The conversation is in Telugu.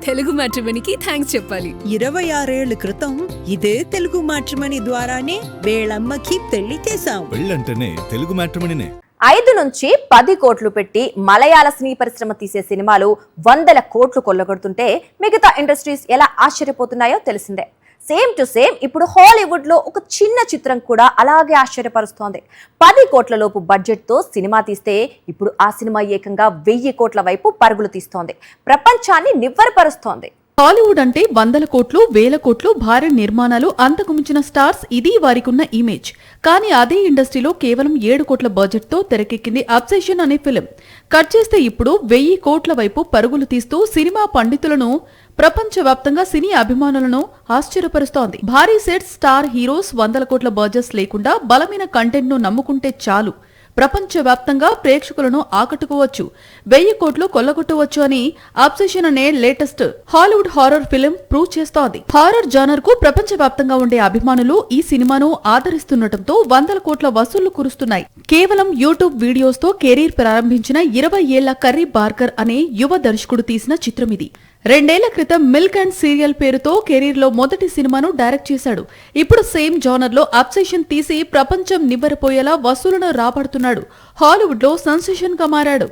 తెలుగు మ్యాట్రిమోనీకి థ్యాంక్స్ చెప్పాలి. 26 ఏళ్ల క్రితం ఇదే తెలుగు మ్యాట్రిమోనీ ద్వారానే వేళమ్మకి పెళ్లి చేశాం. పెళ్ళంటేనే తెలుగు మ్యాట్రిమోనీనే. 5 నుంచి 10 కోట్లు పెట్టి మలయాళ సినీ పరిశ్రమ తీసే సినిమాలు 100 కోట్లు కొల్లగొడుతుంటే మిగతా ఇండస్ట్రీస్ ఎలా ఆశ్చర్యపోతున్నాయో తెలిసిందే. సేమ్ టు సేమ్ ఇప్పుడు హాలీవుడ్ లో ఒక చిన్న చిత్రం కూడా అలాగే ఆశ్చర్యపరుస్తోంది. 10 కోట్ల లోపు బడ్జెట్ తో సినిమా తీస్తే ఇప్పుడు ఆ సినిమా ఏకంగా 1000 కోట్ల వైపు పరుగులు తీస్తోంది. ప్రపంచాన్ని నివ్వెరపరుస్తోంది. హాలీవుడ్ అంటే 100 కోట్లు 1000 కోట్లు భారీ నిర్మాణాలు, అంతకు మించిన స్టార్స్, ఇది వారికున్న ఇమేజ్. కానీ అదే ఇండస్ట్రీలో కేవలం 7 కోట్ల బడ్జెట్ తో తెరకెక్కింది అబ్సెషన్ అనే ఫిలిం. కట్ చేస్తే ఇప్పుడు 1000 కోట్ల వైపు పరుగులు తీస్తూ సినిమా పండితులను, ప్రపంచవ్యాప్తంగా సినీ అభిమానులను ఆశ్చర్యపరుస్తోంది. భారీ సెట్స్, స్టార్ హీరోస్, 100 కోట్ల బడ్జెట్స్ లేకుండా బలమైన కంటెంట్ ను నమ్ముకుంటే చాలు ప్రపంచవ్యాప్తంగా ప్రేక్షకులను ఆకట్టుకోవచ్చు, 1000 కోట్లు కొల్లగొట్టవచ్చు అని అబ్సెషన్ అనే latest Hollywood horror film prove చేస్తోంది. హారర్ జానర్ కు ప్రపంచవ్యాప్తంగా ఉండే అభిమానులు ఈ సినిమాను ఆదరిస్తుండటంతో 100 కోట్ల వసూళ్లు కురుస్తున్నాయి. కేవలం యూట్యూబ్ వీడియోస్ తో కెరీర్ ప్రారంభించిన 20 ఏళ్ల కర్రీ బార్కర్ అనే యువ దర్శకుడు తీసిన చిత్రం ఇది. 2 ఏళ్ల క్రితం మిల్క్ అండ్ సీరియల్ పేరుతో కెరీర్ లో మొదటి సినిమాను డైరెక్ట్ చేశాడు. ఇప్పుడు సేమ్ జానర్ లో అబ్సెషన్ తీసి ప్రపంచం నివ్వెరపోయేలా వసూలను రాబడుతున్నాడు. హాలీవుడ్ లో సెన్సేషన్ గా మారాడు.